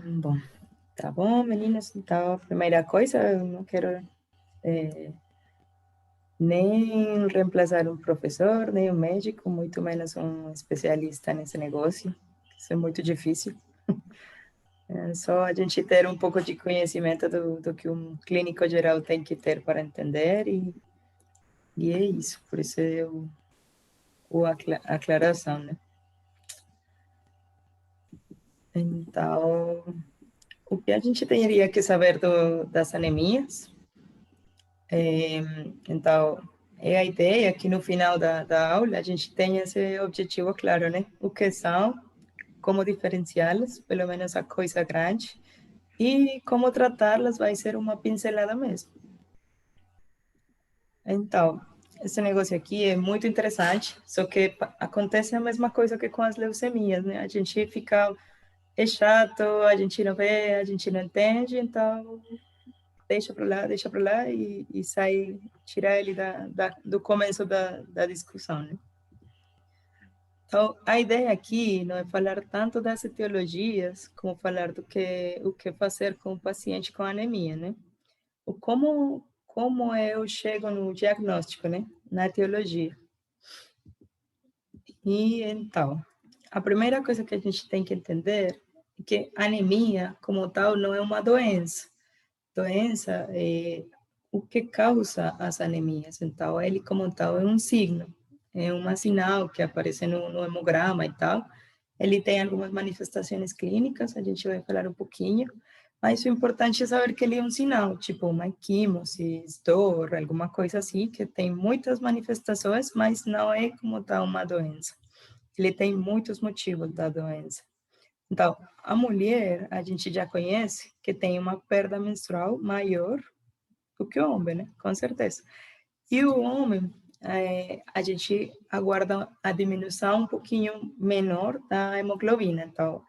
Bom, tá bom, meninas? Então, a primeira coisa, eu não quero nem reemplaçar um professor, nem um médico, muito menos um especialista nesse negócio. Isso é muito difícil. É só a gente ter um pouco de conhecimento do que um clínico geral tem que ter para entender, e é isso. Por isso é a aclaração, né? Então, o que a gente teria que saber das anemias? Então, é a ideia que no final da aula a gente tenha esse objetivo claro, né? O que são, como diferenciá-las, pelo menos a coisa grande, e como tratá-las vai ser uma pincelada mesmo. Então, esse negócio aqui é muito interessante, só que acontece a mesma coisa que com as leucemias, né? A gente fica, é chato, a gente não vê, a gente não entende, então deixa para lá e sai, tirar ele do começo da discussão, né? Então, a ideia aqui não é falar tanto das etiologias, como falar o que fazer com o paciente com anemia, né? O como eu chego no diagnóstico, né? Na etiologia. E então, a primeira coisa que a gente tem que entender é que anemia, como tal, não é uma doença. Doença é o que causa as anemias. Então, ele, como tal, é um signo, é um sinal que aparece no hemograma e tal. Ele tem algumas manifestações clínicas, a gente vai falar um pouquinho, mas o importante é saber que ele é um sinal, tipo uma equimose, dor, alguma coisa assim, que tem muitas manifestações, mas não é como tal uma doença. Ele tem muitos motivos da doença. Então, a mulher, a gente já conhece que tem uma perda menstrual maior do que o homem, né? Com certeza. E o homem, a gente aguarda a diminuição um pouquinho menor da hemoglobina. Então,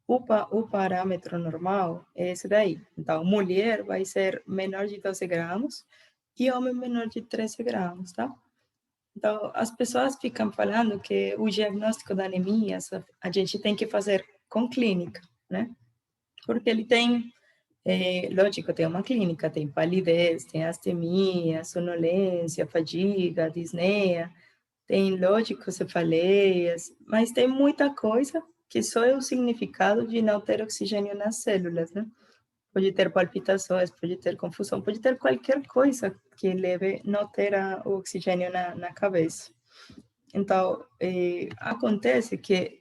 o parâmetro normal é esse daí. Então, mulher vai ser menor de 12 gramas e homem menor de 13 gramas, tá? Então, as pessoas ficam falando que o diagnóstico da anemia a gente tem que fazer com clínica, né? Porque ele tem, lógico, tem uma clínica, tem palidez, tem astemia, sonolência, fadiga, disneia, tem, lógico, cefaleias, mas tem muita coisa que só é o significado de não ter oxigênio nas células, né? Pode ter palpitações, pode ter confusão, pode ter qualquer coisa que leve não ter o oxigênio na cabeça. Então, acontece que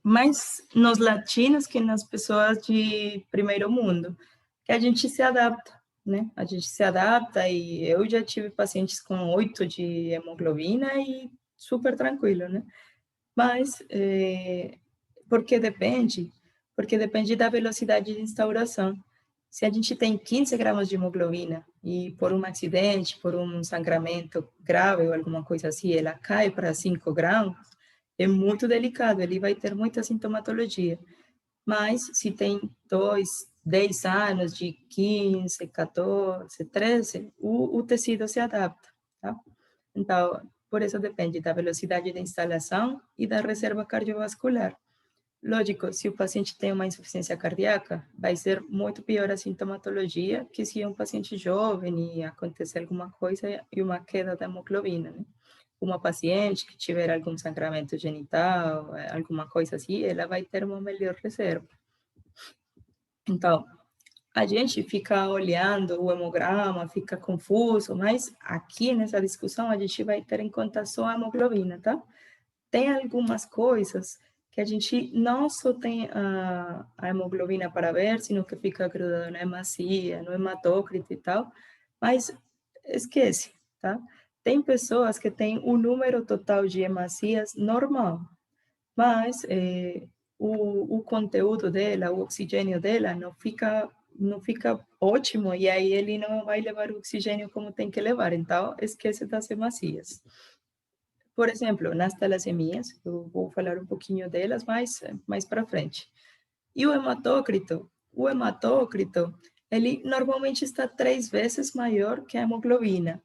mais nos latinos que nas pessoas de primeiro mundo, que a gente se adapta, né? A gente se adapta e eu já tive pacientes com 8 de hemoglobina e super tranquilo, né? Mas, porque depende da velocidade de instauração. Se a gente tem 15 gramas de hemoglobina e por um acidente, por um sangramento grave ou alguma coisa assim, ela cai para 5 gramas, é muito delicado, ele vai ter muita sintomatologia. Mas se tem 10 anos, de 15, 14, 13, o tecido se adapta, tá? Então, por isso depende da velocidade de instalação e da reserva cardiovascular. Lógico, se o paciente tem uma insuficiência cardíaca, vai ser muito pior a sintomatologia que se é um paciente jovem e acontecer alguma coisa e uma queda da hemoglobina, né? Uma paciente que tiver algum sangramento genital, alguma coisa assim, ela vai ter uma melhor reserva. Então, a gente fica olhando o hemograma, fica confuso, mas aqui nessa discussão a gente vai ter em conta só a hemoglobina, tá? Tem algumas coisas que a gente não só tem a hemoglobina para ver, sino que fica grudada na hemácia, no hematócrito e tal, mas esquece, tá? Tem pessoas que têm o número total de hemácias normal, mas o conteúdo dela, o oxigênio dela não fica não fica ótimo, e aí ele não vai levar o oxigênio como tem que levar, então esquece das hemácias. Por exemplo, nas talassemias, eu vou falar um pouquinho delas mais para frente. E o hematócrito? O hematócrito, ele normalmente está 3 vezes maior que a hemoglobina,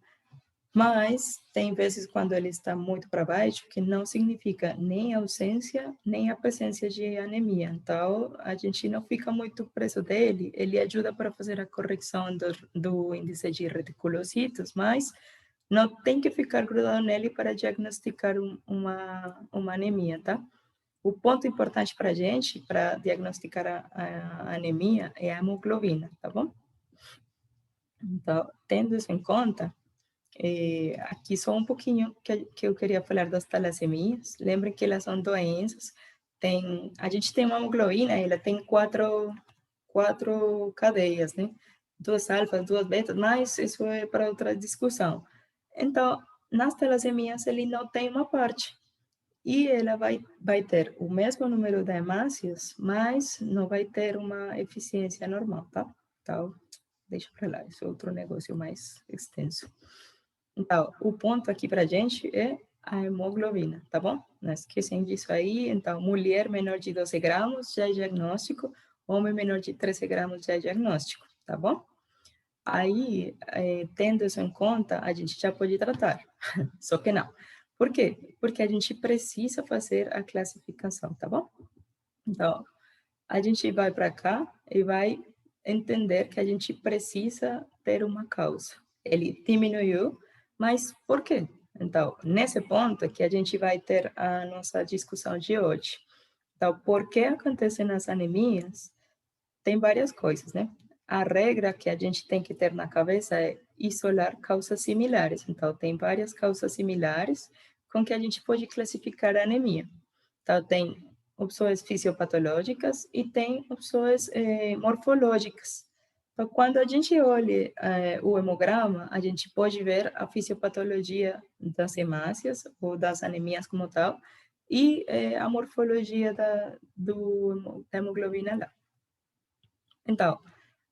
mas tem vezes quando ele está muito para baixo, que não significa nem ausência, nem a presença de anemia. Então, a gente não fica muito preso dele. Ele ajuda para fazer a correção do índice de reticulocitos, mas não tem que ficar grudado nele para diagnosticar uma anemia, tá? O ponto importante para a gente, para diagnosticar a anemia, é a hemoglobina, tá bom? Então, tendo isso em conta, aqui só um pouquinho que eu queria falar das talassemias. Lembrem que elas são doenças. A gente tem uma hemoglobina, ela tem quatro cadeias, né? 2 alfas, 2 betas, mas isso é para outra discussão. Então, nas talassemias, ele não tem uma parte. E ela vai ter o mesmo número de hemácias, mas não vai ter uma eficiência normal, tá? Então, deixa para lá, isso é outro negócio mais extenso. Então, o ponto aqui para a gente é a hemoglobina, tá bom? Não esquecem disso aí. Então, mulher menor de 12 gramas já é diagnóstico, homem menor de 13 gramas já é diagnóstico, tá bom? Aí, tendo isso em conta, a gente já pode tratar, só que não. Por quê? Porque a gente precisa fazer a classificação, tá bom? Então, a gente vai para cá e vai entender que a gente precisa ter uma causa. Ele diminuiu, mas por quê? Então, nesse ponto que a gente vai ter a nossa discussão de hoje. Então, por que acontecem as anemias? Tem várias coisas, né? A regra que a gente tem que ter na cabeça é isolar causas similares. Então, tem várias causas similares com que a gente pode classificar a anemia. Então, tem opções fisiopatológicas e tem opções morfológicas. Então, quando a gente olha o hemograma, a gente pode ver a fisiopatologia das hemácias ou das anemias como tal e a morfologia da hemoglobina lá. Então,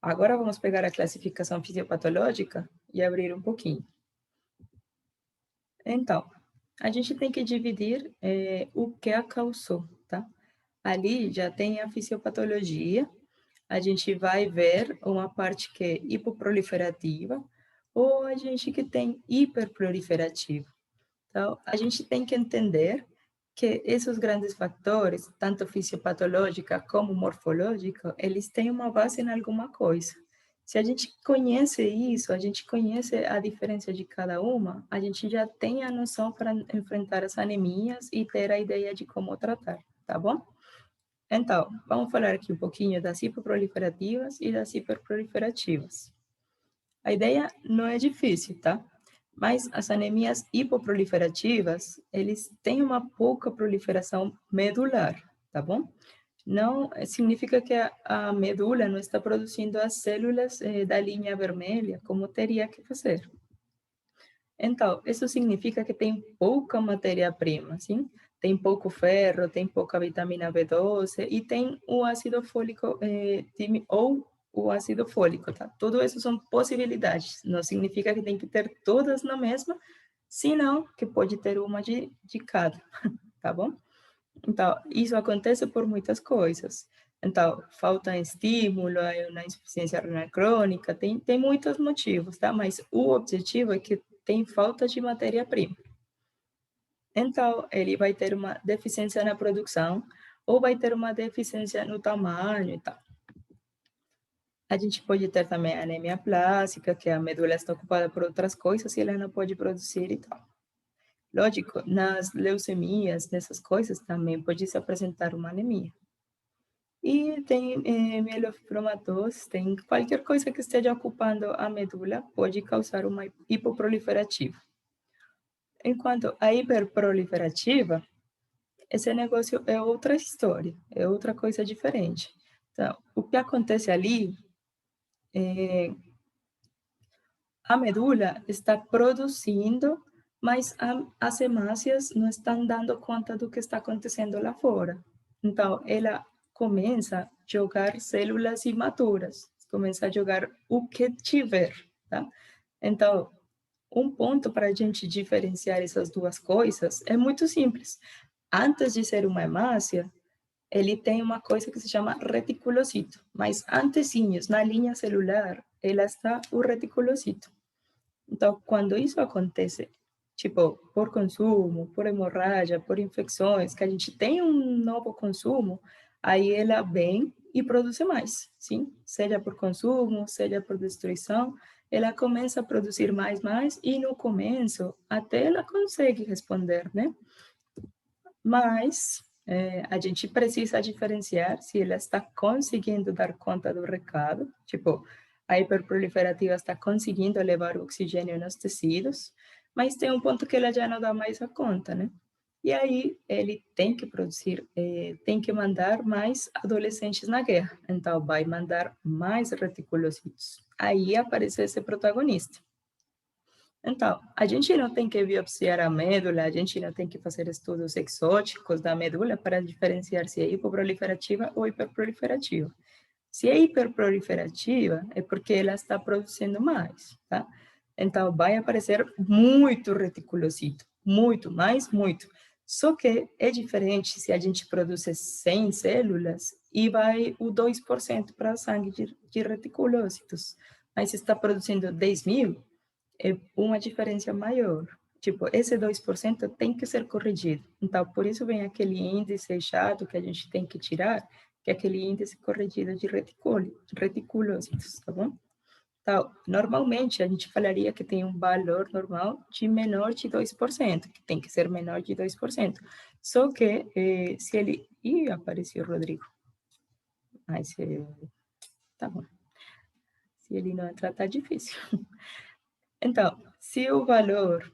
agora vamos pegar a classificação fisiopatológica e abrir um pouquinho. Então, a gente tem que dividir o que a causou, tá? Ali já tem a fisiopatologia, a gente vai ver uma parte que é hipoproliferativa ou a gente que tem hiperproliferativa. Então, a gente tem que entender que esses grandes fatores, tanto fisiopatológica como morfológica, eles têm uma base em alguma coisa. Se a gente conhece isso, a gente conhece a diferença de cada uma, a gente já tem a noção para enfrentar as anemias e ter a ideia de como tratar, tá bom? Então, vamos falar aqui um pouquinho das hipoproliferativas e das hiperproliferativas. A ideia não é difícil, tá? Mas as anemias hipoproliferativas, eles têm uma pouca proliferação medular, tá bom? Não significa que a medula não está produzindo as células da linha vermelha como teria que fazer. Então, isso significa que tem pouca matéria-prima, sim? Tem pouco ferro, tem pouca vitamina B12 e tem o ácido fólico ou o ácido fólico, tá? Tudo isso são possibilidades. Não significa que tem que ter todas na mesma, senão que pode ter uma de cada, tá bom? Então, isso acontece por muitas coisas. Então, falta estímulo, uma insuficiência renal crônica, tem muitos motivos, tá? Mas o objetivo é que tem falta de matéria-prima. Então, ele vai ter uma deficiência na produção ou vai ter uma deficiência no tamanho e tal. A gente pode ter também anemia plástica, que a medula está ocupada por outras coisas e ela não pode produzir e tal. Lógico, nas leucemias, nessas coisas, também pode se apresentar uma anemia. E tem mielofibromatose, tem qualquer coisa que esteja ocupando a medula pode causar uma hipoproliferativa. Enquanto a hiperproliferativa, esse negócio é outra história, é outra coisa diferente. Então, o que acontece ali é a medula está produzindo, mas as hemácias não estão dando conta do que está acontecendo lá fora. Então, ela começa a jogar células imaturas. começa a jogar o que tiver, tá? Então, um ponto para a gente diferenciar essas duas coisas é muito simples. Antes de ser uma hemácia, ele tem uma coisa que se chama reticulocito, mas antezinhos, na linha celular, ela está o reticulocito. Então, quando isso acontece, tipo, por consumo, por hemorragia, por infecções, que a gente tem um novo consumo, aí ela vem e produz mais, sim? Seja por consumo, seja por destruição, ela começa a produzir mais, e no começo, até ela consegue responder, né? Mas a gente precisa diferenciar se ela está conseguindo dar conta do recado, tipo, a hiperproliferativa está conseguindo levar o oxigênio nos tecidos, mas tem um ponto que ela já não dá mais a conta, né? E aí ele tem que produzir, tem que mandar mais adolescentes na guerra, então vai mandar mais reticulocitos. Aí aparece esse protagonista. Então, a gente não tem que biopsiar a medula, a gente não tem que fazer estudos exóticos da medula para diferenciar se é hipoproliferativa ou hiperproliferativa. Se é hiperproliferativa, é porque ela está produzindo mais, tá? Então, vai aparecer muito reticulocito, muito, mais, muito. Só que é diferente se a gente produz 100 células e vai o 2% para sangue de reticulócitos. Mas se está produzindo 10.000, é uma diferença maior. Tipo, esse 2% tem que ser corrigido. Então, por isso vem aquele índice chato que a gente tem que tirar, que é aquele índice corrigido de reticulócitos, tá bom? Então, normalmente, a gente falaria que tem um valor normal de menor de 2%, que tem que ser menor de 2%. Só que, se ele... Ih, apareceu o Rodrigo. Ai, se... Tá bom. Se ele não entrar, tá difícil. Então, se o valor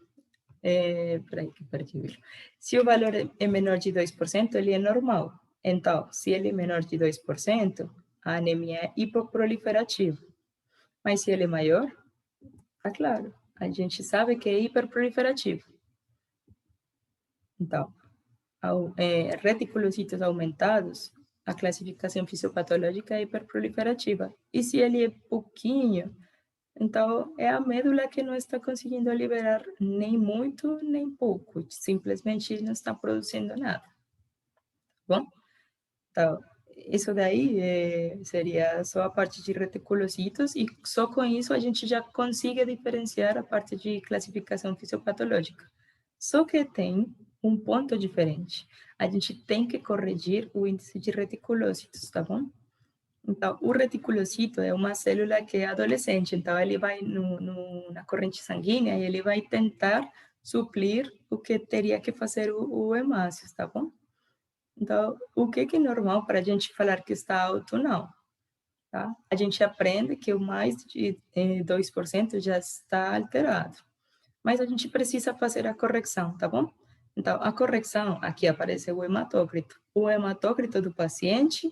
peraí, que perdi o vídeo. Se o valor é menor de 2%, ele é normal. Então, se ele é menor de 2%, a anemia é hipoproliferativa. Mas se ele é maior, tá claro, a gente sabe que é hiperproliferativo. Então, reticulocitos aumentados, a classificação fisiopatológica é hiperproliferativa. E se ele é pouquinho, então, é a medula que não está conseguindo liberar nem muito, nem pouco. Simplesmente não está produzindo nada. Bom, então, isso daí seria só a parte de reticulocitos e só com isso a gente já consegue diferenciar a parte de classificação fisiopatológica. Só que tem um ponto diferente. A gente tem que corrigir o índice de reticulocitos, tá bom? Então, o reticulocito é uma célula que é adolescente, então ele vai na corrente sanguínea e ele vai tentar suprir o que teria que fazer o hemácio, tá bom? Então, o que é normal para a gente falar que está alto, não, tá? A gente aprende que o mais de 2% já está alterado, mas a gente precisa fazer a correção, tá bom? Então, a correção, aqui aparece o hematócrito do paciente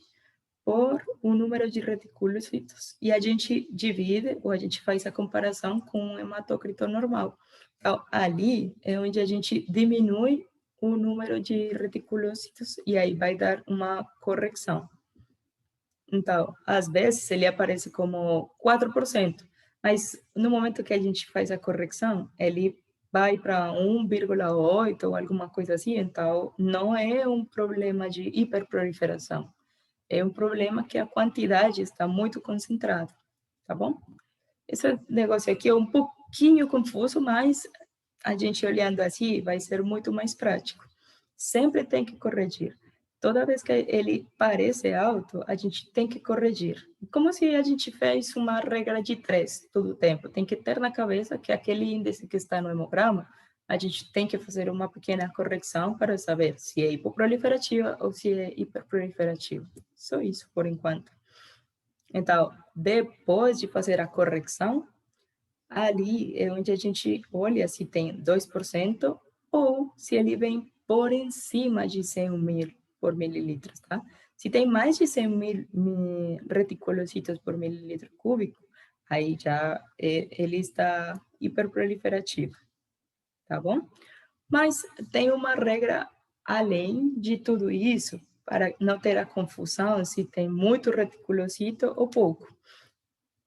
por o número de reticulocitos. E a gente divide, ou a gente faz a comparação com o hematócrito normal. Então, ali é onde a gente diminui o número de reticulocitos e aí vai dar uma correção. Então, às vezes ele aparece como 4%, mas no momento que a gente faz a correção, ele vai para 1,8 ou alguma coisa assim, então não é um problema de hiperproliferação. É um problema que a quantidade está muito concentrada, tá bom? Esse negócio aqui é um pouquinho confuso, mas a gente olhando assim vai ser muito mais prático. Sempre tem que corrigir. Toda vez que ele parece alto, a gente tem que corrigir. Como se a gente fez uma regra de 3 todo o tempo. Tem que ter na cabeça que aquele índice que está no hemograma, a gente tem que fazer uma pequena correção para saber se é hipoproliferativa ou se é hiperproliferativa. Só isso por enquanto. Então, depois de fazer a correção, ali é onde a gente olha se tem 2% ou se ele vem por em de 100 mil por mililitros, tá? Se tem mais de 100 mil reticulocitos por mililitro cúbico, aí já ele está hiperproliferativo, tá bom? Mas tem uma regra além de tudo isso, para não ter a confusão se tem muito reticulocito ou pouco.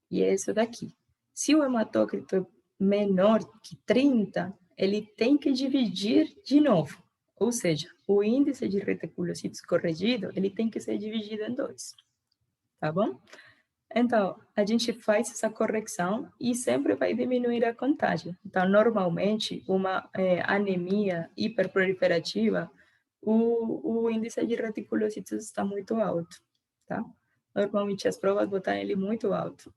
e é isso daqui. Se o hematócrito é menor que 30, ele tem que dividir de novo. Ou seja, o índice de reticulocitos corrigido, ele tem que ser dividido em 2. Tá bom? Então, a gente faz essa correção e sempre vai diminuir a contagem. Então, normalmente, uma anemia hiperproliferativa, o índice de reticulocitos está muito alto, tá? Normalmente, as provas botam ele muito alto.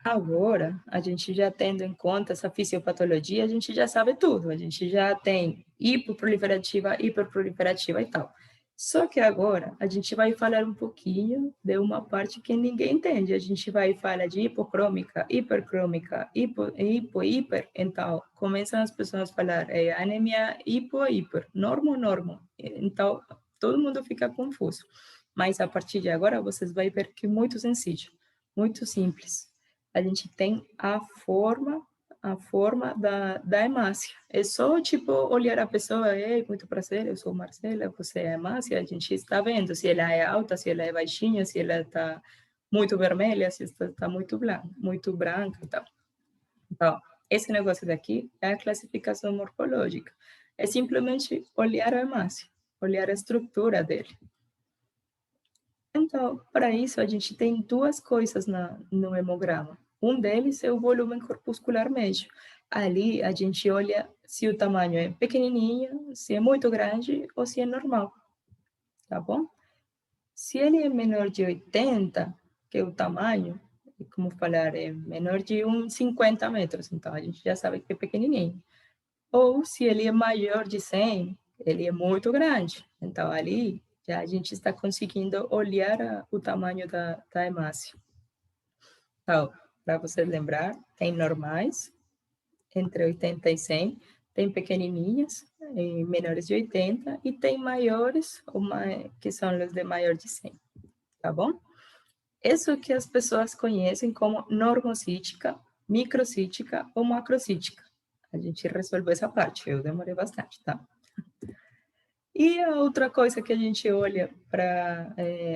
Agora, a gente já tendo em conta essa fisiopatologia, a gente já sabe tudo. A gente já tem hipoproliferativa, hiperproliferativa e tal. Só que agora, a gente vai falar um pouquinho de uma parte que ninguém entende. A gente vai falar de hipocrômica, hipercrômica, hiper. Então, começam as pessoas a falar anemia hiper, normo. Então, todo mundo fica confuso. Mas, a partir de agora, vocês vão ver que é muito sencillo, muito simples. A gente tem a forma da hemácia. É só, tipo, olhar a pessoa, ei, muito prazer, eu sou Marcela, você é hemácia, a gente está vendo se ela é alta, se ela é baixinha, se ela está muito vermelha, se está muito branca e tal. Então, esse negócio daqui é a classificação morfológica. É simplesmente olhar a hemácia, olhar a estrutura dele. Então, para isso, a gente tem duas coisas no hemograma. Um deles é o volume corpuscular médio. Ali, a gente olha se o tamanho é pequenininho, se é muito grande ou se é normal, tá bom? Se ele é menor de 80, que é o tamanho, como falar, é menor de uns 50 metros, então a gente já sabe que é pequenininho. Ou se ele é maior de 100, ele é muito grande. Então, ali, já a gente está conseguindo olhar o tamanho da hemácia. Então, para você lembrar, tem normais, entre 80 e 100, tem pequenininhas, menores de 80, e tem maiores, que são os de maior de 100, tá bom? Isso que as pessoas conhecem como normocítica, microcítica ou macrocítica. A gente resolveu essa parte, eu demorei bastante, tá? E a outra coisa que a gente olha para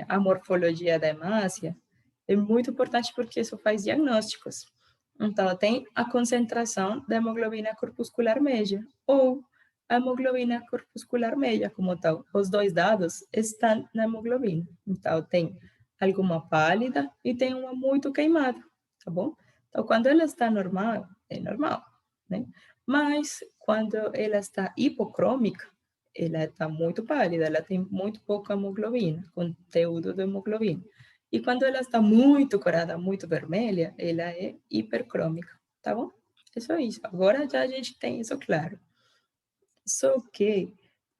a morfologia da hemácia é muito importante porque isso faz diagnósticos. Então, tem a concentração da hemoglobina corpuscular média ou a hemoglobina corpuscular média como tal. Os dois dados estão na hemoglobina. Então, tem alguma pálida e tem uma muito queimada, tá bom? Então, quando ela está normal, é normal, né? Mas, quando ela está hipocrômica, ela está muito pálida, ela tem muito pouca hemoglobina, conteúdo de hemoglobina. E quando ela está muito corada, muito vermelha, ela é hipercrômica, tá bom? É só isso. Agora já a gente tem isso claro. Só que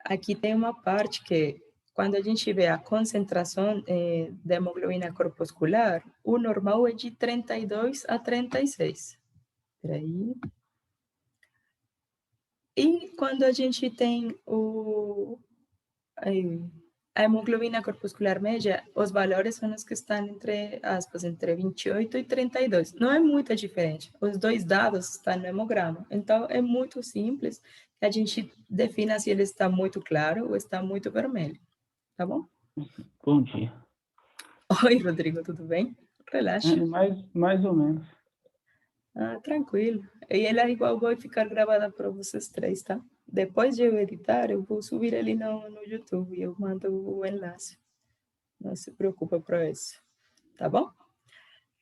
aqui tem uma parte que, quando a gente vê a concentração da hemoglobina corpuscular, o normal é de 32 a 36. Espera aí. E quando a gente tem a hemoglobina corpuscular média, os valores são os que estão entre aspas, entre 28 e 32. Não é muita diferença. Os dois dados estão no hemograma. Então, é muito simples que a gente defina se ele está muito claro ou está muito vermelho. Tá bom? Bom dia. Oi, Rodrigo, tudo bem? Relaxa. Mais ou menos. Ah, tranquilo. E ela igual vai ficar gravada para vocês três, tá? Depois de eu editar, eu vou subir ele no YouTube e eu mando o enlace. Não se preocupa para isso. Tá bom?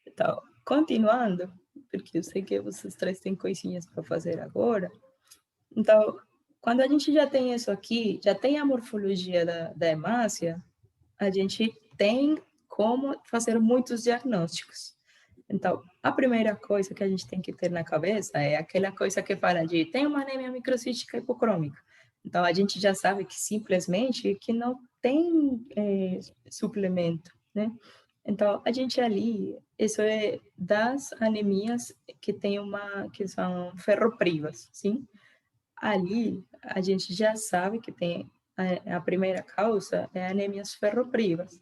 Então, continuando, porque eu sei que vocês três têm coisinhas para fazer agora. Então, quando a gente já tem isso aqui, já tem a morfologia da hemácia, a gente tem como fazer muitos diagnósticos. Então, a primeira coisa que a gente tem que ter na cabeça é aquela coisa que fala de tem uma anemia microcística hipocrômica. Então, a gente já sabe que simplesmente que não tem suplemento, né? Então, a gente ali, isso é das anemias que são ferroprivas, sim? Ali, a gente já sabe que tem a primeira causa é anemias ferroprivas.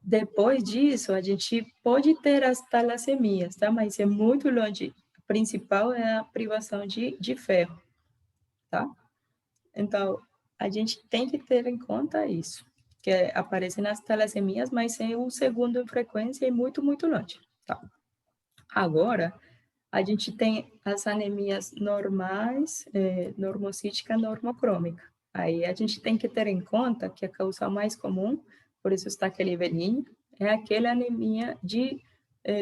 Depois disso, a gente pode ter as talassemias, tá? Mas é muito longe. A principal é a privação de ferro, tá? Então, a gente tem que ter em conta isso. que aparecem nas talassemias, mas é o segundo em frequência e muito, muito longe. Tá? Agora, a gente tem as anemias normais, normocítica, normocrômica. Aí a gente tem que ter em conta que a causa mais comum, por isso está aquele velhinho, é aquela anemia de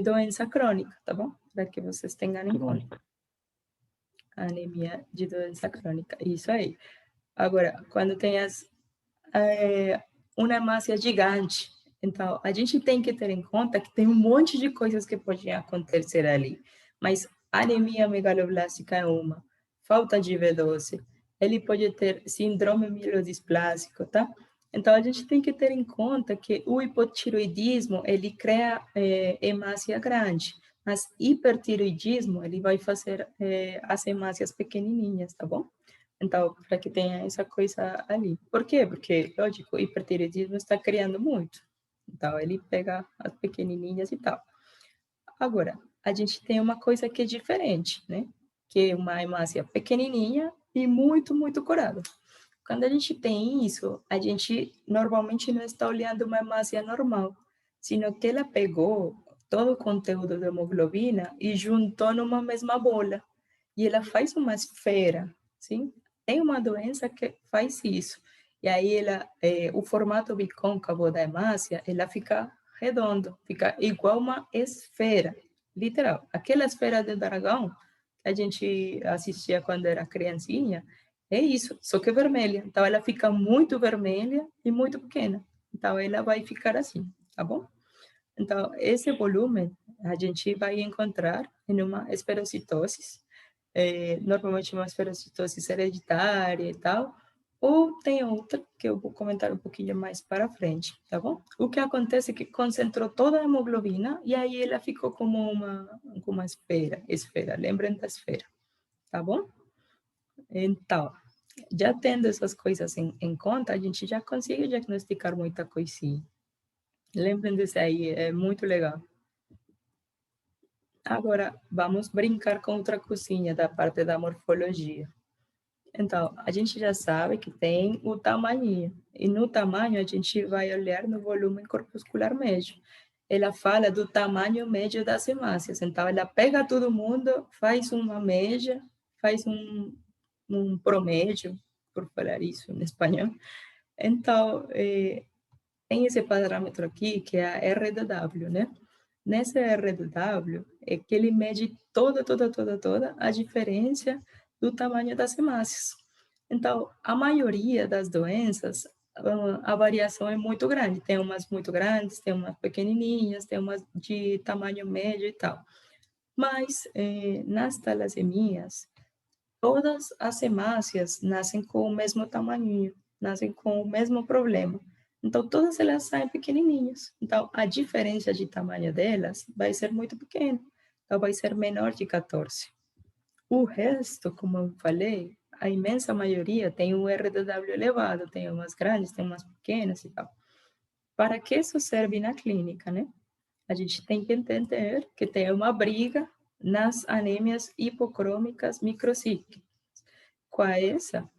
doença crônica, tá bom? Para que vocês tenham em conta. Anemia de doença crônica, isso aí. Agora, quando tem uma hemácia gigante, então a gente tem que ter em conta que tem um monte de coisas que podem acontecer ali, mas anemia megaloblástica é uma, falta de B12, ele pode ter síndrome mielodisplásico, tá? Então a gente tem que ter em conta que o hipotiroidismo, ele cria hemácia grande, mas hipertiroidismo, ele vai fazer as hemácias pequenininhas, tá bom? Então, para que tenha essa coisa ali. Por quê? Porque, lógico, o hipertireoidismo está criando muito. Então, ele pega as pequenininhas e tal. Agora, a gente tem uma coisa que é diferente, né? Que é uma hemácia pequenininha e muito, muito curada. Quando a gente tem isso, a gente normalmente não está olhando uma hemácia normal, sino que ela pegou todo o conteúdo da hemoglobina e juntou numa mesma bola. E ela faz uma esfera, sim? Tem uma doença que faz isso. E aí o formato bicôncavo da hemácia, ela fica redondo, fica igual uma esfera, literal. Aquela esfera de dragão que a gente assistia quando era criancinha, é isso, só que vermelha. Então ela fica muito vermelha e muito pequena. Então ela vai ficar assim, tá bom? Então esse volume a gente vai encontrar em uma esferocitose, normalmente uma esferocitose hereditária e tal, ou tem outra que eu vou comentar um pouquinho mais para frente, tá bom? O que acontece é que concentrou toda a hemoglobina e aí ela ficou como uma esfera, lembrem da esfera, tá bom? Então, já tendo essas coisas em conta, a gente já consegue diagnosticar muita coisinha. Lembrem disso aí, é muito legal. Agora, vamos brincar com outra coisinha da parte da morfologia. Então, a gente já sabe que tem o tamanho, e no tamanho a gente vai olhar no volume corpuscular médio. Ela fala do tamanho médio das hemácias, então ela pega todo mundo, faz uma média, faz um promédio, por falar isso em espanhol. Então, tem esse parâmetro aqui, que é a RDW, né? Nessa RDW, é que ele mede toda a diferença do tamanho das hemácias. Então, a maioria das doenças, a variação é muito grande. Tem umas muito grandes, tem umas pequenininhas, tem umas de tamanho médio e tal. Mas, nas talassemias, todas as hemácias nascem com o mesmo tamanho, nascem com o mesmo problema. Então, todas elas saem pequenininhas. Então, a diferença de tamanho delas vai ser muito pequena. Então, vai ser menor de 14. O resto, como eu falei, a imensa maioria tem um RDW elevado, tem umas grandes, tem umas pequenas e tal. Para que isso serve na clínica, né? A gente tem que entender que tem uma briga nas anêmias hipocrômicas microcíclicas. Com essa,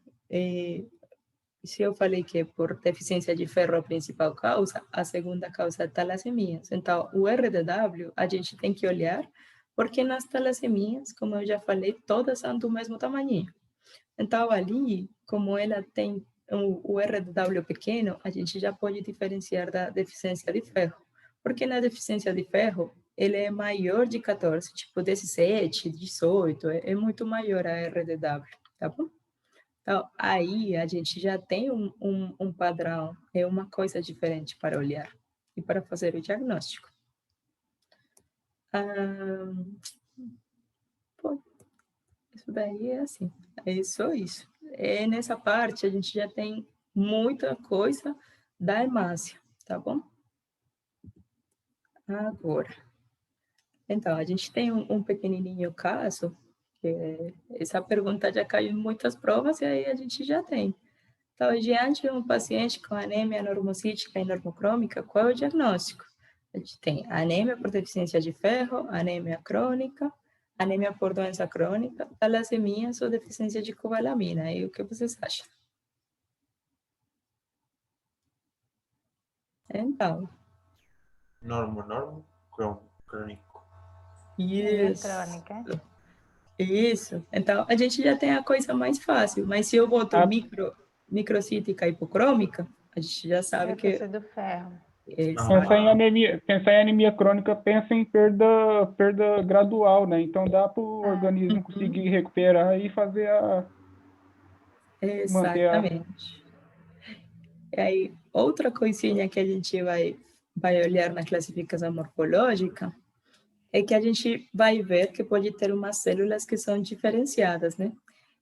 se eu falei que é por deficiência de ferro a principal causa, a segunda causa é talassemias. Então, o RDW a gente tem que olhar, porque nas talassemias, como eu já falei, todas são do mesmo tamanho. Então, ali, como ela tem o RDW pequeno, a gente já pode diferenciar da deficiência de ferro. Porque na deficiência de ferro, ele é maior de 14, tipo 17, 18, é muito maior a RDW, tá bom? Então, aí a gente já tem um padrão, é uma coisa diferente para olhar e para fazer o diagnóstico. Pô, isso daí é assim, é só isso. Nessa parte a gente já tem muita coisa da hemácia, tá bom? Agora, então, a gente tem um pequenininho caso, que essa pergunta já caiu em muitas provas e aí a gente já tem. Então, diante de um paciente com anemia normocítica e normocrômica, qual é o diagnóstico? A gente tem anemia por deficiência de ferro, anemia crônica, anemia por doença crônica, talassemia ou deficiência de cobalamina. E o que vocês acham? Então, Normo, crônico. Anemia isso. crônica. Isso. Então, a gente já tem a coisa mais fácil, mas se eu boto Ah. microcítica hipocrômica, a gente já sabe É que... força do ferro. Pensar em anemia crônica, pensa em perda gradual, né? Então dá para o organismo conseguir recuperar e fazer manter a... Exatamente. E aí, outra coisinha que a gente vai olhar na classificação morfológica é que a gente vai ver que pode ter umas células que são diferenciadas, né?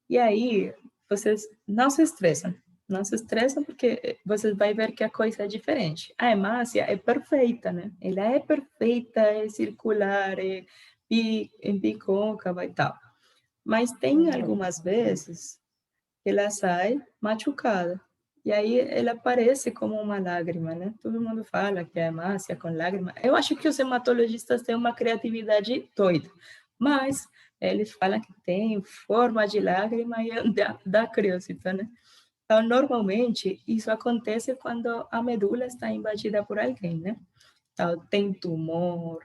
E aí, vocês não se estressam. Não se estressam porque vocês vão ver que a coisa é diferente. A hemácia é perfeita, né? Ela é perfeita, é circular, é bicôncava e tal. Mas tem algumas vezes que ela sai machucada. E aí ela parece como uma lágrima, né? Todo mundo fala que é hemácia com lágrima. Eu acho que os hematologistas têm uma criatividade doida, mas eles falam que tem forma de lágrima e da criosita, né? Então, normalmente, isso acontece quando a medula está invadida por alguém, né? Então, tem tumor,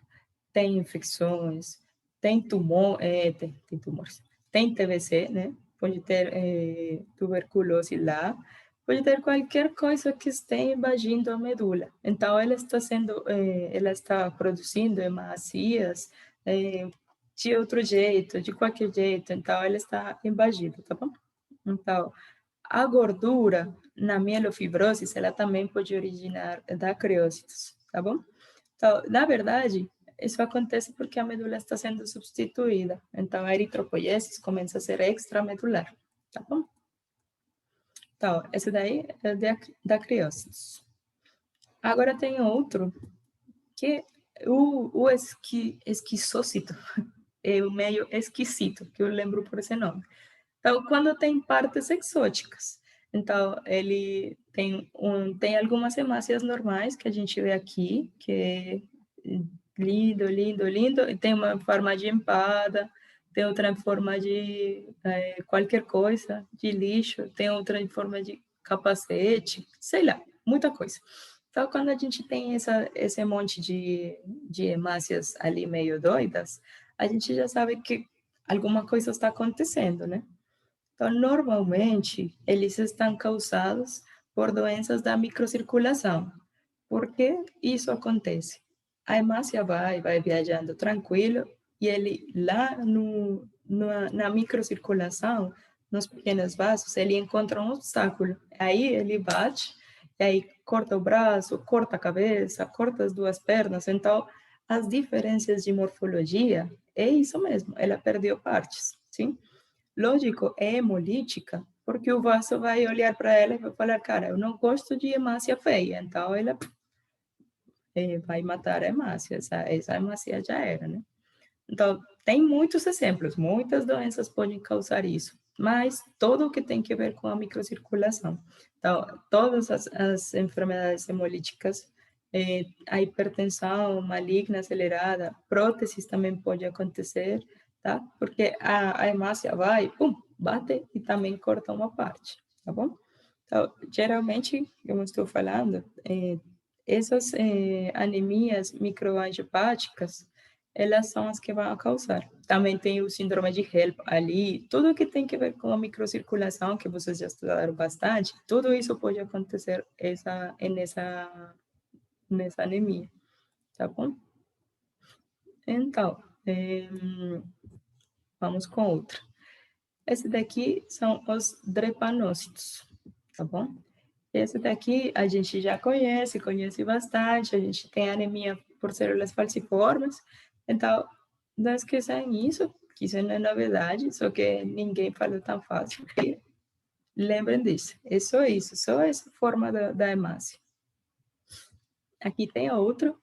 tem infecções, tem tumor, tem tumores, tem TBC, né? Pode ter tuberculose lá, pode ter qualquer coisa que esteja invadindo a medula. Então, ela está produzindo hemácias de outro jeito, de qualquer jeito. Então, ela está invadida, tá bom? Então, a gordura na mielofibrose, ela também pode originar da criócitos, tá bom? Então, na verdade, isso acontece porque a medula está sendo substituída. Então, a eritropoiesis começa a ser extramedular, tá bom? Então, esse daí é da criócitos. Agora tem outro, que o esquizócito, é o meio esquisito, que eu lembro por esse nome. Então, quando tem partes exóticas. Então, ele tem algumas hemácias normais que a gente vê aqui, que é lindo, lindo, lindo, e tem uma forma de empada, tem outra em forma de qualquer coisa, de lixo, tem outra em forma de capacete, sei lá, muita coisa. Então, quando a gente tem esse monte de hemácias ali meio doidas, a gente já sabe que alguma coisa está acontecendo, né? Então, normalmente, eles estão causados por doenças da microcirculação. Por que isso acontece? A hemácia vai viajando tranquilo e ele lá na microcirculação, nos pequenos vasos, ele encontra um obstáculo. Aí ele bate, e aí corta o braço, corta a cabeça, corta as duas pernas. Então, as diferenças de morfologia é isso mesmo, ela perdeu partes, sim? Lógico, é hemolítica, porque o vaso vai olhar para ela e vai falar, cara, eu não gosto de hemácia feia, então ela vai matar a hemácia, essa hemácia já era, né? Então, tem muitos exemplos, muitas doenças podem causar isso, mas tudo o que tem que ver com a microcirculação. Então, todas as enfermedades hemolíticas, a hipertensão maligna acelerada, próteses também pode acontecer, tá? Porque a hemácia vai, pum, bate e também corta uma parte, tá bom? Então, geralmente, como estou falando, essas anemias microangiopáticas, elas são as que vão causar. Também tem o síndrome de HELP ali, tudo que tem que ver com a microcirculação, que vocês já estudaram bastante, tudo isso pode acontecer nessa anemia, tá bom? Então, vamos com outra. Esse daqui são os drepanócitos, tá bom? Esse daqui a gente já conhece bastante, a gente tem anemia por células falciformes, então não esqueçam isso, que isso não é novidade, só que ninguém falou tão fácil. Lembrem disso, é só isso, só essa forma da hemácia. Aqui tem outro,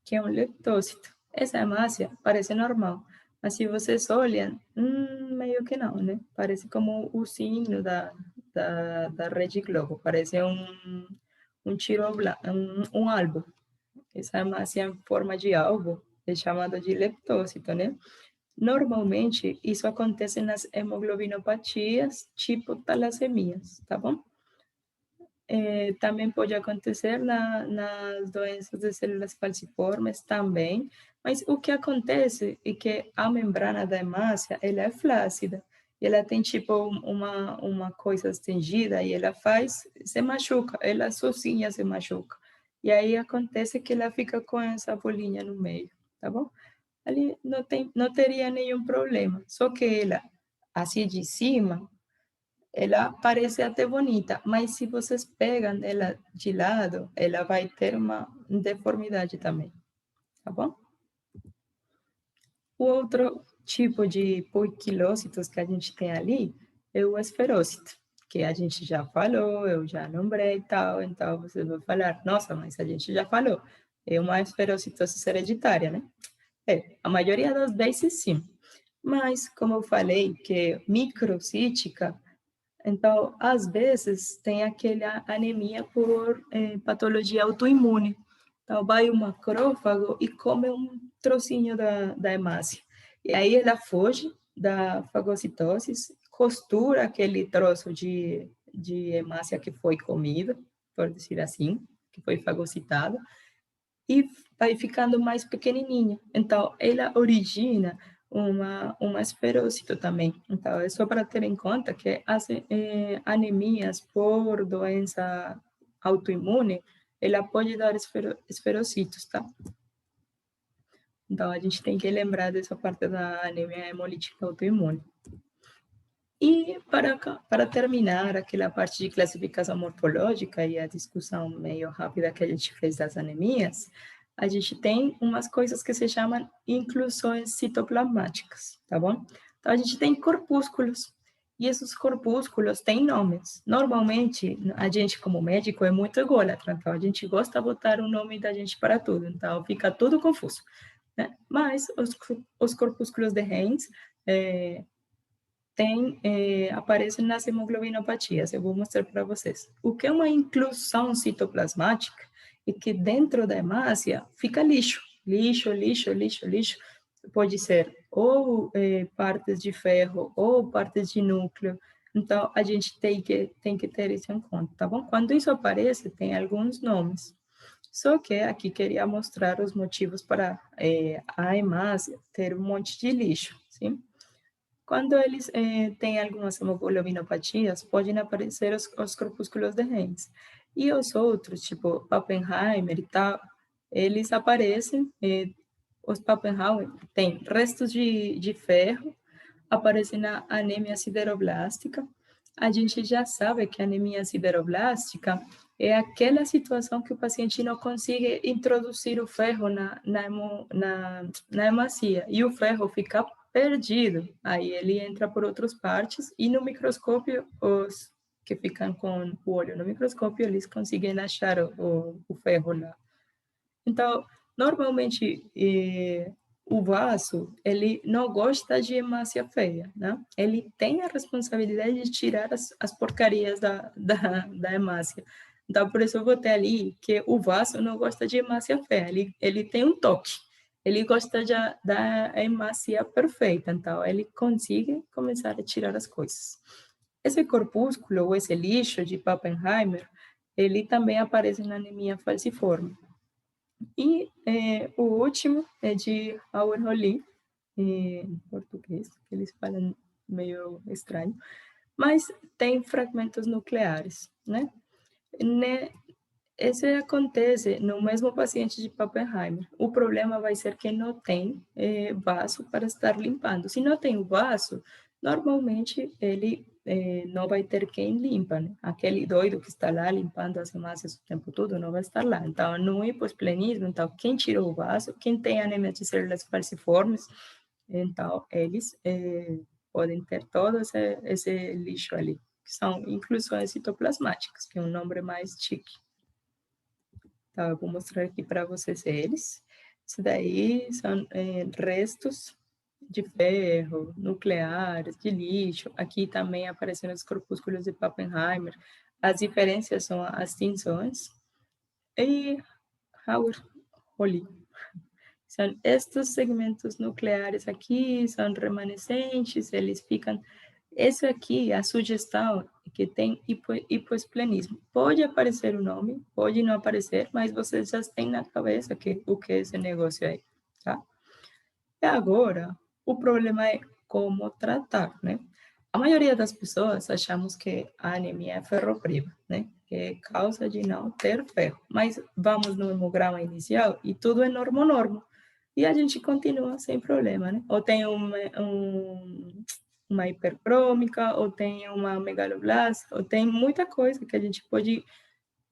que é um leptócito. Essa hemácia parece normal, mas se vocês olham, meio que não, né? Parece como o signo da Rede Globo, parece um tiro um alvo. Essa hemácia em forma de alvo é chamada de leptócito, né? Normalmente, isso acontece nas hemoglobinopatias tipo talassemias, tá bom? também pode acontecer nas doenças de células falciformes também, mas o que acontece é que a membrana da hemácia, ela é flácida, e ela tem tipo uma coisa estendida e ela se machuca, ela sozinha se machuca. E aí acontece que ela fica com essa bolinha no meio, tá bom? Ali não teria nenhum problema, só que ela, assim de cima, ela parece até bonita, mas se vocês pegam ela de lado, ela vai ter uma deformidade também, tá bom? O outro tipo de poiquilócitos que a gente tem ali é o esferócito, que a gente já falou, eu já nombrei e tal, então você vai falar, nossa, mas a gente já falou, é uma esferocitose hereditária, né? A maioria das vezes sim, mas como eu falei, que é microcítica, então, às vezes, tem aquela anemia por patologia autoimune. Então, vai o macrófago e come um trocinho da hemácia. E aí ela foge da fagocitose, costura aquele troço de hemácia que foi comida, por dizer assim, que foi fagocitada, e vai ficando mais pequenininha. Então, ela origina uma esferocito também. Então, é só para ter em conta que as anemias por doença autoimune, ela pode dar esferocitos, tá? Então, a gente tem que lembrar dessa parte da anemia hemolítica autoimune. E para terminar aquela parte de classificação morfológica e a discussão meio rápida que a gente fez das anemias, a gente tem umas coisas que se chamam inclusões citoplasmáticas, tá bom? Então, a gente tem corpúsculos, e esses corpúsculos têm nomes. Normalmente, a gente, como médico, é muito ególatra, então a gente gosta de botar o nome da gente para tudo, então fica tudo confuso, né? Mas os corpúsculos de Heinz aparecem nas hemoglobinopatias. Eu vou mostrar para vocês. O que é uma inclusão citoplasmática é que dentro da hemácia fica lixo. Pode ser ou partes de ferro ou partes de núcleo. Então, a gente tem que ter isso em conta, tá bom? Quando isso aparece, tem alguns nomes. Só que aqui queria mostrar os motivos para a hemácia ter um monte de lixo, sim? Quando eles têm algumas hemoglobinopatias, podem aparecer os corpúsculos de Heinz. E os outros, tipo Pappenheimer e tal, eles aparecem, os Pappenheimer têm restos de ferro, aparecem na anemia sideroblástica. A gente já sabe que a anemia sideroblástica é aquela situação que o paciente não consegue introduzir o ferro na hemácia, e o ferro fica perdido. Aí ele entra por outras partes e no microscópio, os que ficam com o olho no microscópio, eles conseguem achar o ferro lá. Então, normalmente, o vaso, ele não gosta de hemácia feia, né? Ele tem a responsabilidade de tirar as porcarias da hemácia. Então, por isso eu botei ali que o vaso não gosta de hemácia feia, ele tem um toque. Ele gosta da hemácia perfeita, então ele consegue começar a tirar as coisas. Esse corpúsculo, ou esse lixo de Pappenheimer, ele também aparece na anemia falciforme. E o último é de Auer-Holly, em português, que eles falam meio estranho, mas tem fragmentos nucleares, né? Esse acontece no mesmo paciente de Pappenheimer. O problema vai ser que não tem vaso para estar limpando. Se não tem o vaso, normalmente ele não vai ter quem limpa, né? Aquele doido que está lá limpando as hemácias o tempo todo não vai estar lá. Então, no hiposplenismo, então, quem tirou o vaso, quem tem anemia de células falciformes, então, eles podem ter todo esse lixo ali, que são inclusões citoplasmáticas, que é um nome mais chique. Tá, eu vou mostrar aqui para vocês eles. Isso daí são restos de ferro, nucleares, de lixo. Aqui também aparecem os corpúsculos de Pappenheimer. As diferenças são as tinções e Hauer-Holly. São estes segmentos nucleares aqui, são remanescentes, eles ficam... Isso aqui, a sugestão que tem hipoesplenismo. Pode aparecer o nome, pode não aparecer, mas vocês já têm na cabeça o que é esse negócio aí, tá? E agora, o problema é como tratar, né? A maioria das pessoas achamos que a anemia é ferropriva, né? Que é causa de não ter ferro. Mas vamos no hemograma inicial e tudo é normo. E a gente continua sem problema, né? Ou tem uma hipercrômica, ou tem uma megaloblástica, ou tem muita coisa que a gente pode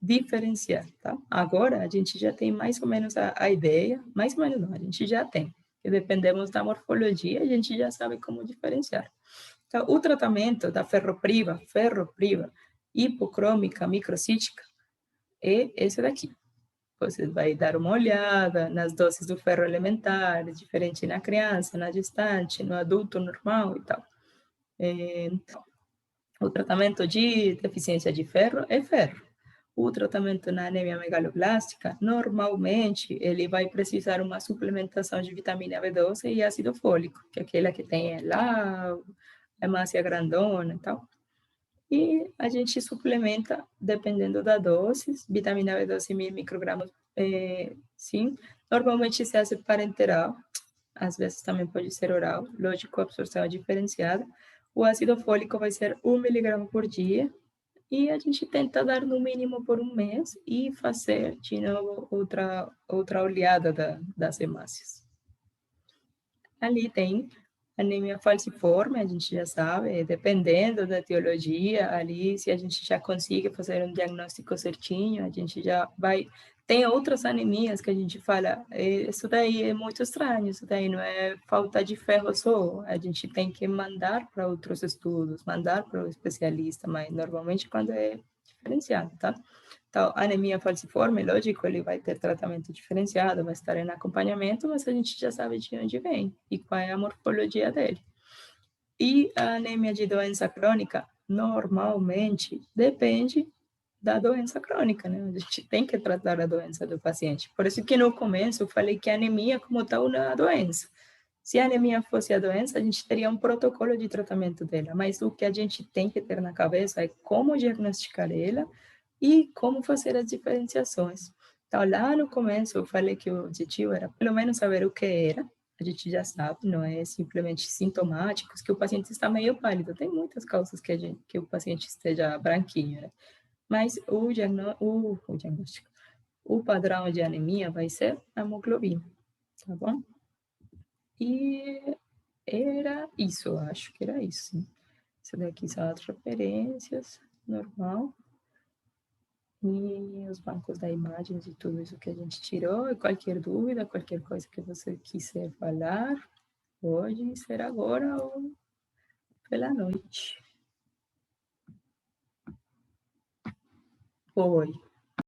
diferenciar, tá? Agora, a gente já tem mais ou menos a ideia, mais ou menos não, a gente já tem. Que dependemos da morfologia, a gente já sabe como diferenciar. Então, o tratamento da ferropriva, hipocrômica, microcítica, é esse daqui. Você vai dar uma olhada nas doses do ferro elementar, diferente na criança, na gestante, no adulto normal e tal. Então, o tratamento de deficiência de ferro é ferro. O tratamento na anemia megaloblástica, normalmente, ele vai precisar uma suplementação de vitamina B12 e ácido fólico, que é aquela que tem lá, a hemácia grandona e tal. E a gente suplementa, dependendo da dose, vitamina B12 1000 microgramas, sim. Normalmente se hace parenteral, às vezes também pode ser oral, lógico, a absorção é diferenciada. O ácido fólico vai ser 1 miligrama por dia, e a gente tenta dar no mínimo por um mês e fazer de novo outra olhada das hemácias. Ali tem anemia falciforme, a gente já sabe, dependendo da etiologia, ali se a gente já consegue fazer um diagnóstico certinho, a gente já vai... Tem outras anemias que a gente fala, isso daí é muito estranho, isso daí não é falta de ferro só, a gente tem que mandar para outros estudos, mandar para o especialista, mas normalmente quando é diferenciado, tá? Então, anemia falciforme, lógico, ele vai ter tratamento diferenciado, vai estar em acompanhamento, mas a gente já sabe de onde vem e qual é a morfologia dele. E a anemia de doença crônica, normalmente, depende da doença crônica, né? A gente tem que tratar a doença do paciente. Por isso que no começo eu falei que a anemia como tal não é a doença. Se a anemia fosse a doença, a gente teria um protocolo de tratamento dela, mas o que a gente tem que ter na cabeça é como diagnosticar ela e como fazer as diferenciações. Então, lá no começo, eu falei que o objetivo era pelo menos saber o que era, a gente já sabe, não é simplesmente sintomáticos, que o paciente está meio pálido, tem muitas causas que o paciente esteja branquinho, né? Mas o diagnóstico, o padrão de anemia vai ser a hemoglobina, tá bom? E era isso, eu acho que era isso. Isso daqui são as referências, normal. E os bancos da imagem de tudo isso que a gente tirou. E qualquer dúvida, qualquer coisa que você quiser falar, pode ser agora ou pela noite. Oi.